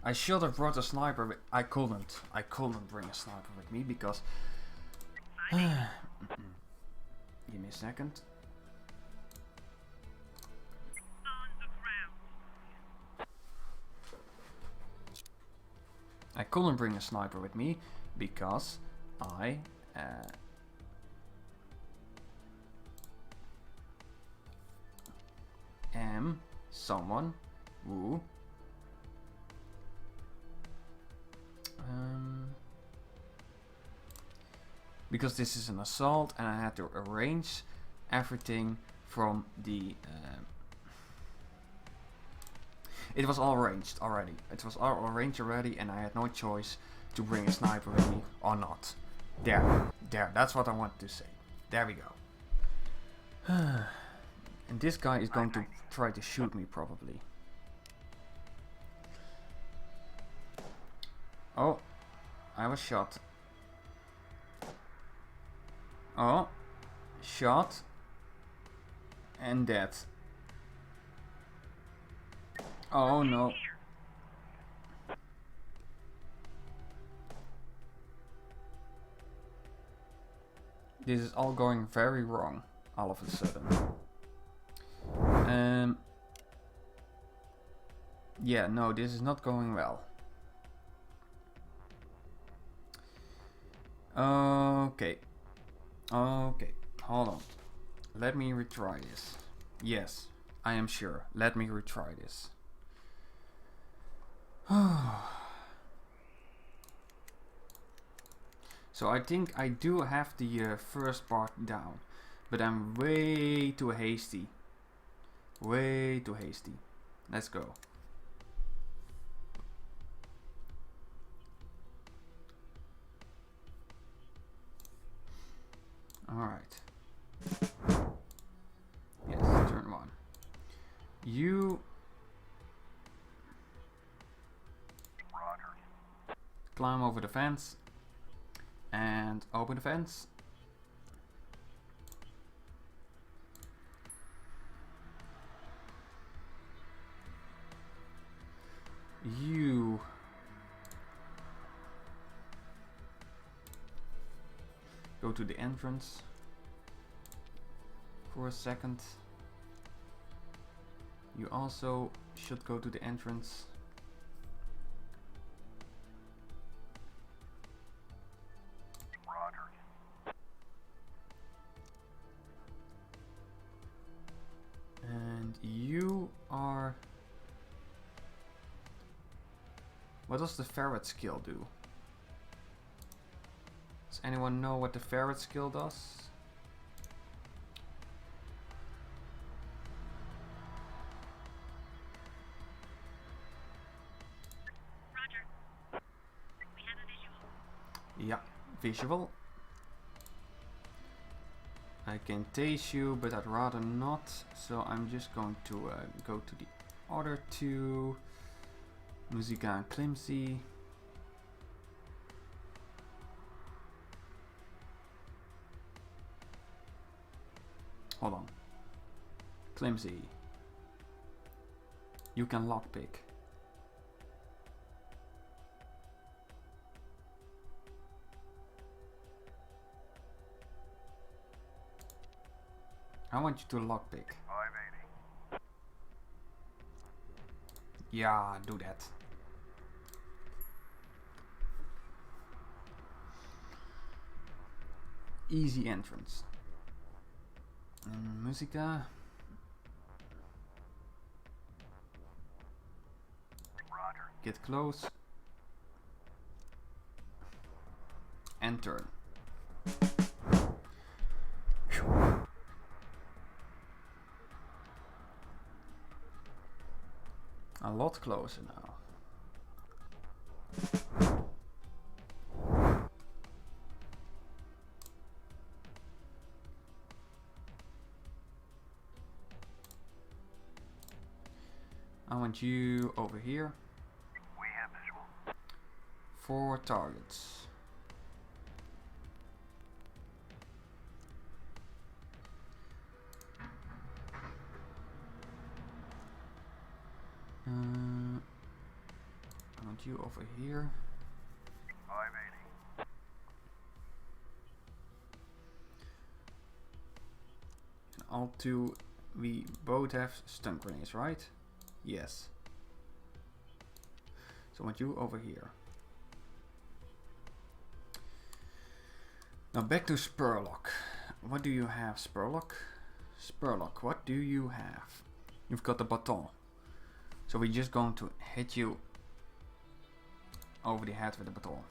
I should have brought a sniper with I couldn't bring a sniper with me because give me a second. I couldn't bring a sniper with me because I am someone who because this is an assault and I had to arrange everything from the it was all arranged already. It was all arranged already and I had no choice to bring a sniper with me or not. There, that's what I wanted to say. There we go. And this guy is going to try to shoot me probably. Oh, I was shot. Oh, shot and dead. Oh no. This is all going very wrong all of a sudden. Yeah, no, this is not going well. Okay. Okay, hold on. Let me retry this. Yes, I am sure. Let me retry this. So I think I do have the first part down, but I'm way too hasty. Way too hasty. Let's go. Alright. Yes, turn 1. You Roger. climb over the fence and open the fence. You go to the entrance for a second. You also should go to the entrance. Roger. And you are... What does the ferret skill do? Does anyone know what the ferret skill does? Roger. We have a visual. Yeah, visual. I can tase you, but I'd rather not. So I'm just going to go to the other two. Musica and Climsy. Hold on. Climsy. You can lockpick. I want you to lockpick. 580. Yeah, do that. Easy entrance. And Musica. Roger. Get close. And turn. A lot closer now. I want you over here. We have visual. 4 targets. I want you over here. 580. And all 2, we both have stun grenades, right? Yes. So I want you over here. Now back to Spurlock. What do you have, Spurlock? Spurlock, what do you have? You've got the baton. So we're just going to hit you over the head with the baton.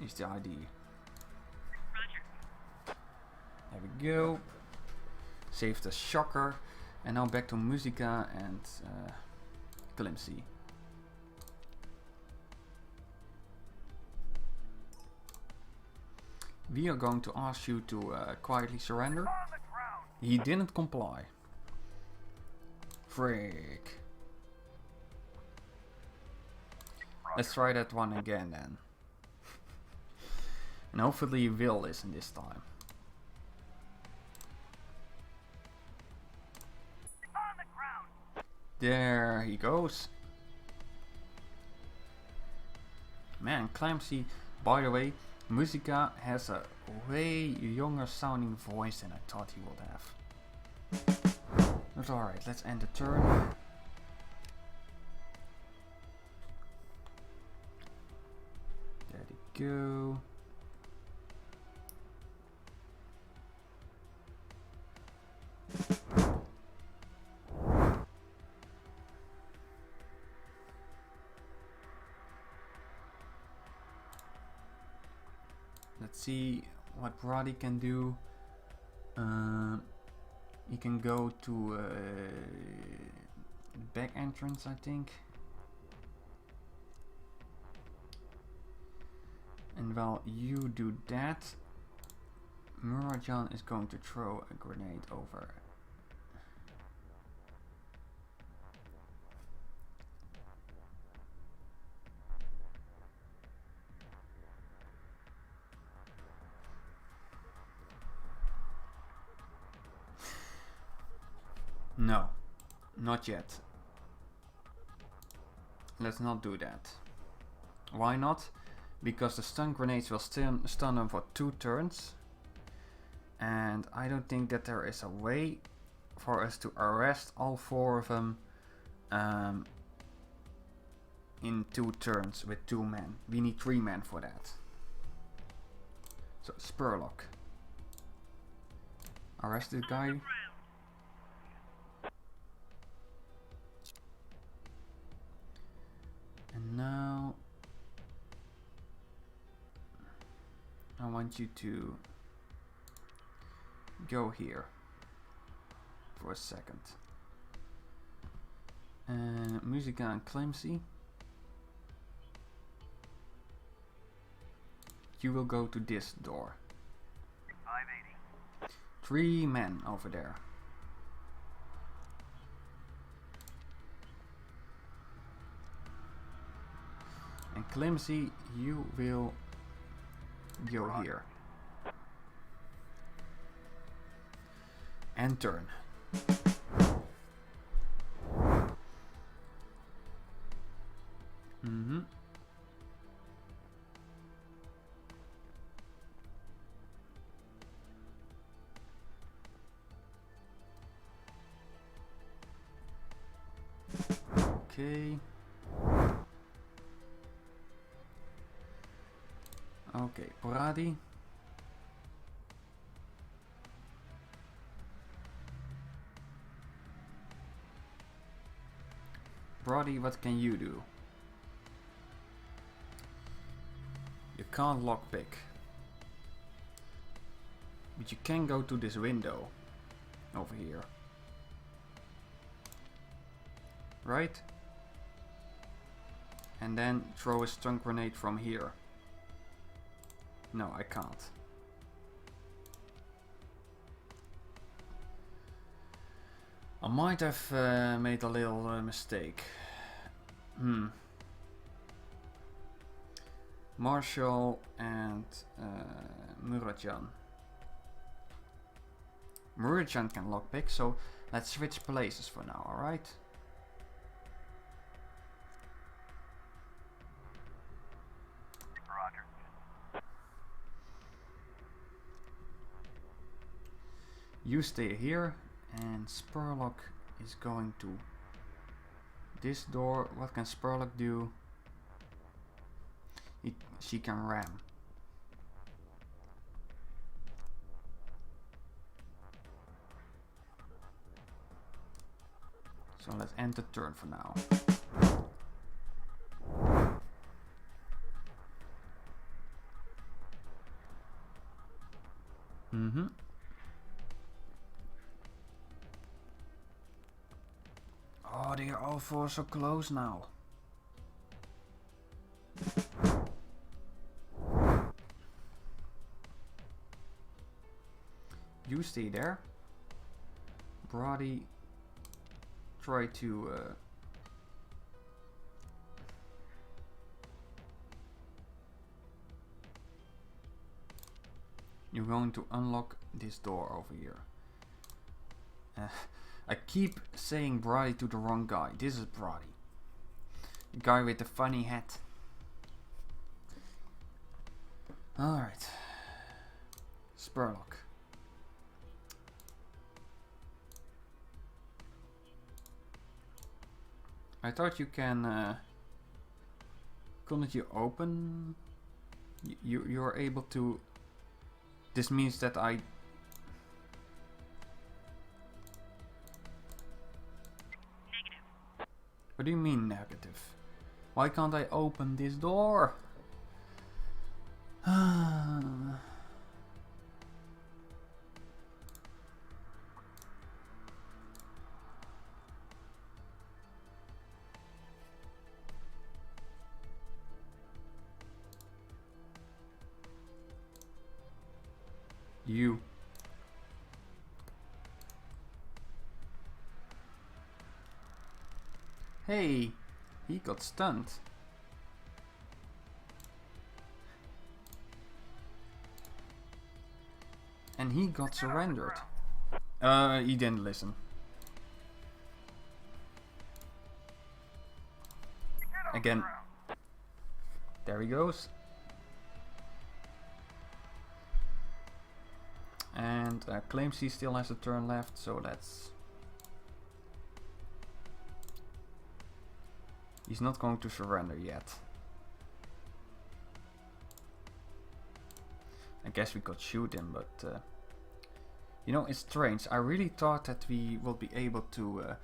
Is the ID. Roger. There we go. Save the shocker. And now back to Musica and Climsy. We are going to ask you to quietly surrender. On the ground. He didn't comply. Frick. Let's try that one again then. And hopefully you will listen this time. On the ground. There he goes. Man, Clamsy, by the way, Musica has a way younger sounding voice than I thought he would have. But alright, let's end the turn. There they go. Let's see what Brody can do. He can go to back entrance, I think. And while you do that, Murajan is going to throw a grenade over. No, not yet. Let's not do that. Why not? Because the stun grenades will stun them for 2 turns. And I don't think that there is a way for us to arrest all 4 of them in 2 turns with 2 men. We need 3 men for that. So Spurlock. Arrest this guy. And now I want you to go here for a second. Musica and Clemcy. You will go to this door. 580. 3 men over there. And Clemcy, you will go here. And turn. Okay. Okay, Poradi. Brody, what can you do? You can't lockpick. But you can go to this window over here. Right? And then throw a stun grenade from here. No, I can't. I might have made a little mistake. Marshall and Murajan. Murajan can lockpick, so let's switch places for now, alright? Roger. You stay here, and Spurlock is going to this door. What can Spurlock do? She can ram. So let's end the turn for now. Oh, they are all 4 so close now. You stay there. Brody, try to you're going to unlock this door over here. I keep saying Brody to the wrong guy. This is Brody. The guy with the funny hat. Alright. Spurlock. I thought you can... couldn't you open... You're able to... This means that I... Negative. What do you mean negative? Why can't I open this door? You. Hey, he got stunned. And he got surrendered. He didn't listen. Again. There he goes. And claims he still has a turn left, so that's... He's not going to surrender yet. I guess we could shoot him, but... you know, it's strange. I really thought that we will be able to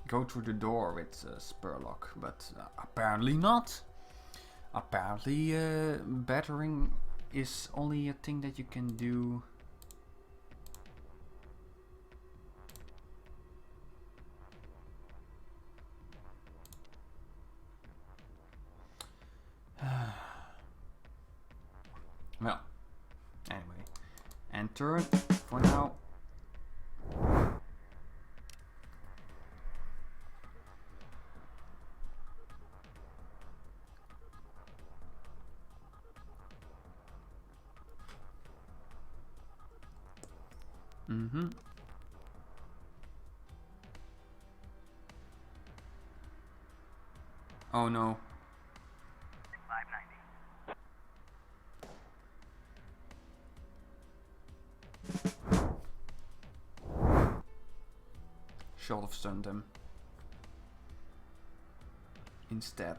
go through the door with Spurlock, but apparently not. Apparently battering is only a thing that you can do. Well, anyway, and turn for now. Mm-hmm. Oh no. 590. Should have stunned him instead.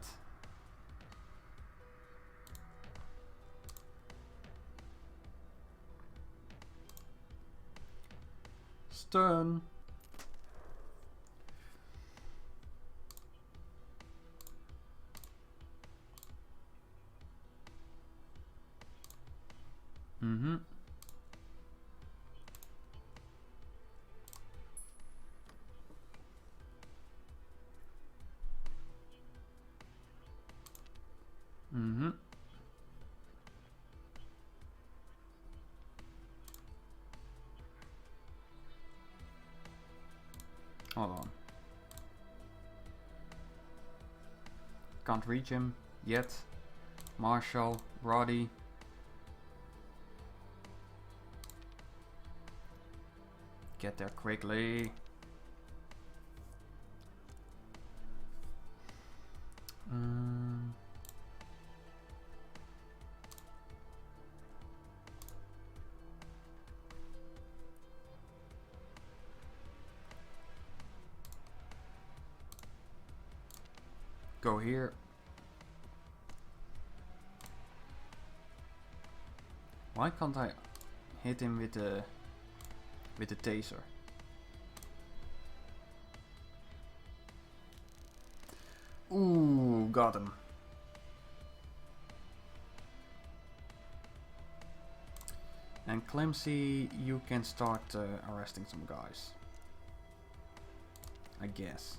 Stun. Mm-hmm. Mm-hmm. Hold on. Can't reach him yet. Marshall, Roddy. Get there quickly. Go here. Why can't I hit him with the taser? Ooh, got him. And Clemcy, you can start arresting some guys, I guess.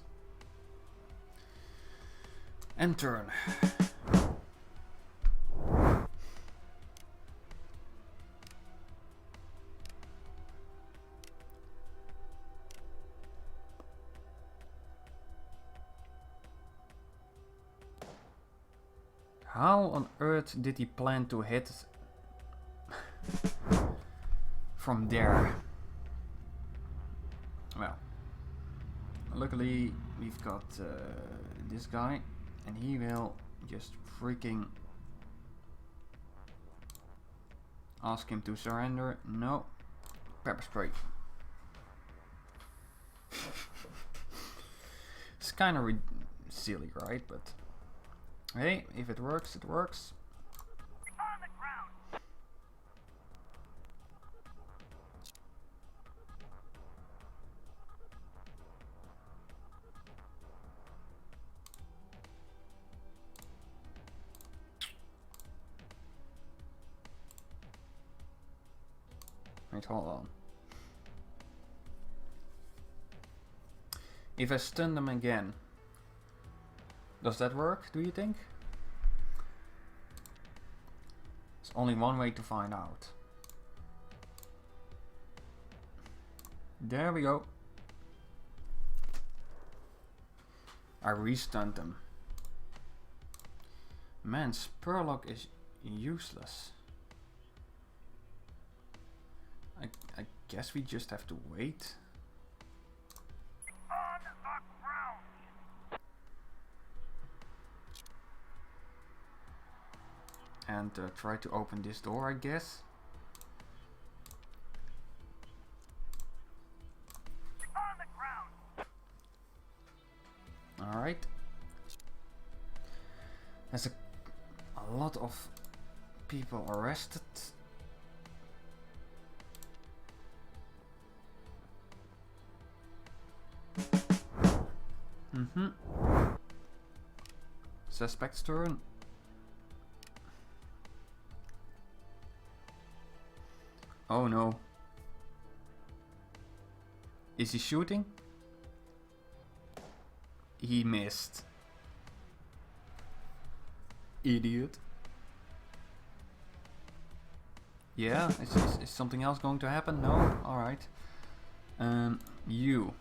And turn. How on earth did he plan to hit from there? Well, luckily we've got this guy, and he will just freaking ask him to surrender. No. Pepper spray. It's kind of silly, right? But hey, if it works, it works. On the ground. Wait, hold on. If I stun them again, does that work, do you think? There's only one way to find out. There we go. I restunned them. Man, Spurlock is useless. I guess we just have to wait. On the ground. And try to open this door, I guess. On the ground. Alright. There's a lot of people arrested. Suspect's turn. Oh no. Is he shooting? He missed. Idiot. Yeah, is something else going to happen? No? Alright. You.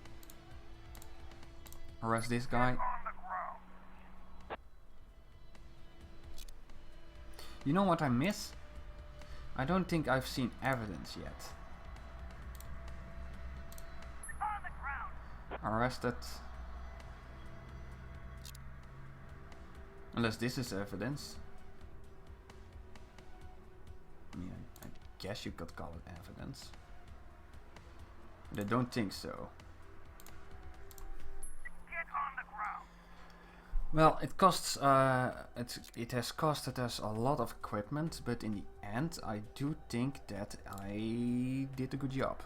Arrest this guy. On the ground. You know what I miss? I don't think I've seen evidence yet. On the ground. Arrested. Unless this is evidence. I mean, I guess you could call it evidence. But I don't think so. Get on the ground. Well, it costs. It has costed us a lot of equipment, but in the end, I do think that I did a good job.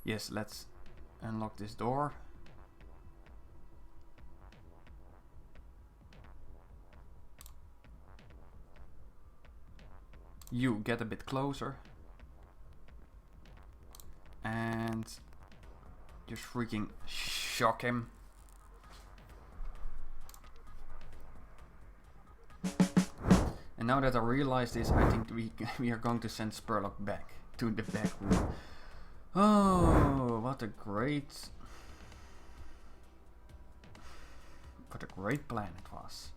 Yes, let's unlock this door. You get a bit closer. And just freaking shock him. And now that I realize this, I think we are going to send Spurlock back to the back room. Oh, what a great plan it was.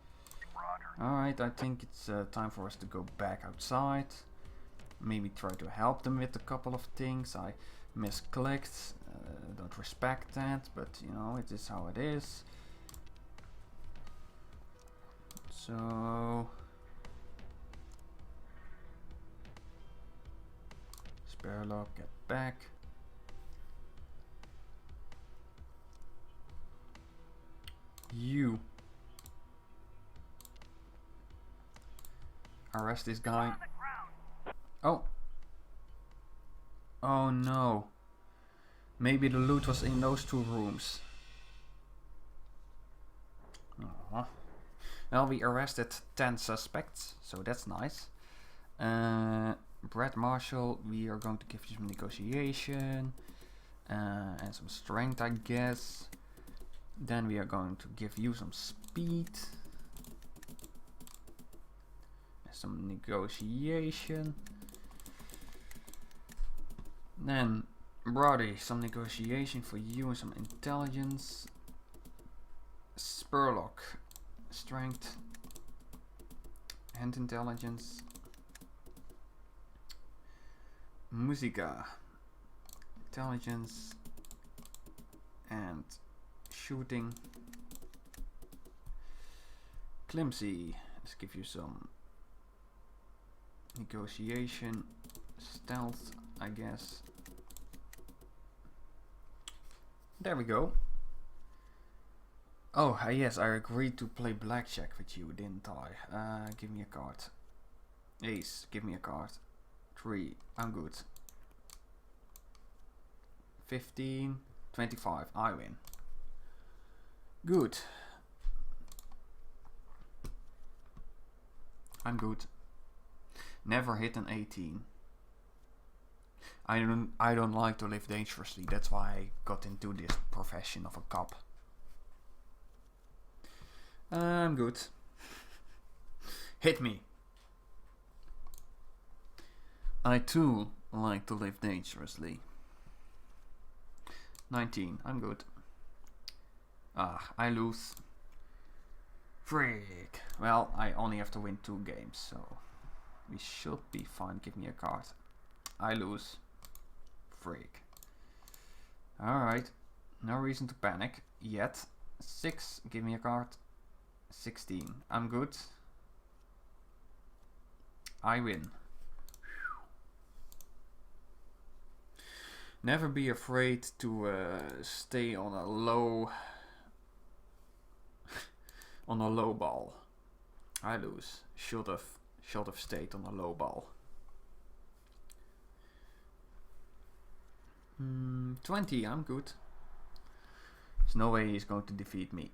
Roger. Alright, I think it's time for us to go back outside. Maybe try to help them with a couple of things. I misclicked. Don't respect that, but you know, it is how it is. So Spurlock, get back. You arrest this guy. On the ground. Oh. Oh no. Maybe the loot was in those two rooms. Aw. Well, we arrested 10 suspects, so that's nice. Brad Marshall, we are going to give you some negotiation and some strength, I guess. Then we are going to give you some speed. Some negotiation. Then Brody, some negotiation for you and some intelligence. Spurlock, strength. Hand intelligence. Musica. Intelligence. And shooting. Clumsy. Let's give you some negotiation. Stealth, I guess. There we go. Oh, yes, I agreed to play blackjack with you, didn't I? Give me a card. Ace, give me a card. 3, I'm good. 15, 25, I win. Good. I'm good. Never hit an 18. I don't like to live dangerously. That's why I got into this profession of a cop. I'm good. Hit me. I too like to live dangerously. 19. I'm good. Ah, I lose. Freak. Well, I only have to win 2 games, so we should be fine. Give me a card. I lose. Freak. Alright. No reason to panic yet. 6. Give me a card. 16. I'm good. I win. Never be afraid to stay on a low on a low ball. I lose. Should have stayed on a low ball. 20. I'm good. There's no way he's going to defeat me.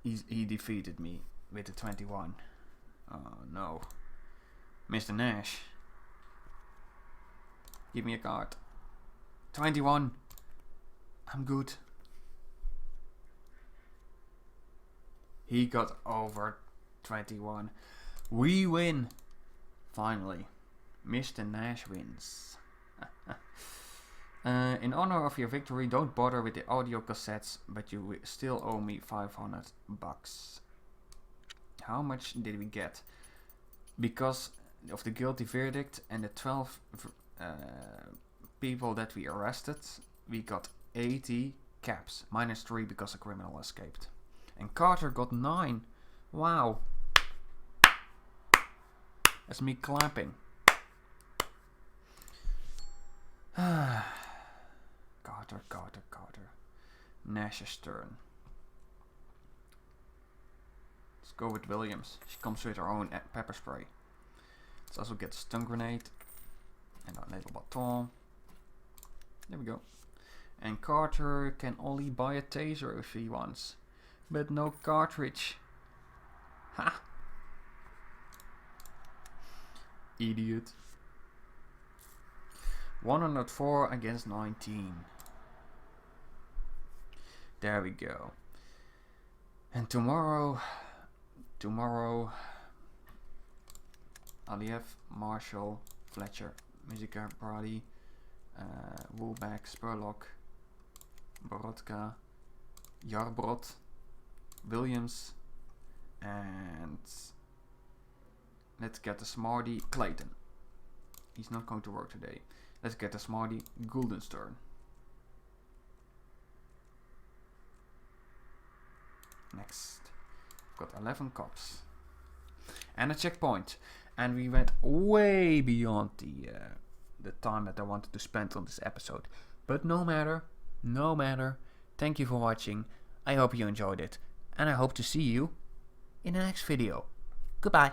He defeated me with a 21. Oh no. Mr. Nash. Give me a card. 21. I'm good. He got over 21. We win. Finally. Mr. Nash wins. In honor of your victory, don't bother with the audio cassettes, but you still owe me $500. How much did we get? Because of the guilty verdict and the 12 people that we arrested, we got 80 caps. Minus 3 because a criminal escaped. And Carter got 9. Wow. That's me clapping. Carter. Nash's turn. Let's go with Williams. She comes with her own pepper spray. Let's also get a stun grenade. And a little baton. There we go. And Carter can only buy a taser if he wants. But no cartridge. Ha! Idiot. 104 against 19. There we go. And tomorrow, Aliev, Marshall, Fletcher, Musica, Brady, Woolback, Spurlock, Borodka, Jarbrot, Williams, and let's get a smarty, Clayton. He's not going to work today. Let's get a smarty, Guildenstern. Next, we've got 11 cops and a checkpoint, and we went way beyond the time that I wanted to spend on this episode. But no matter. Thank you for watching. I hope you enjoyed it, and I hope to see you in the next video. Goodbye.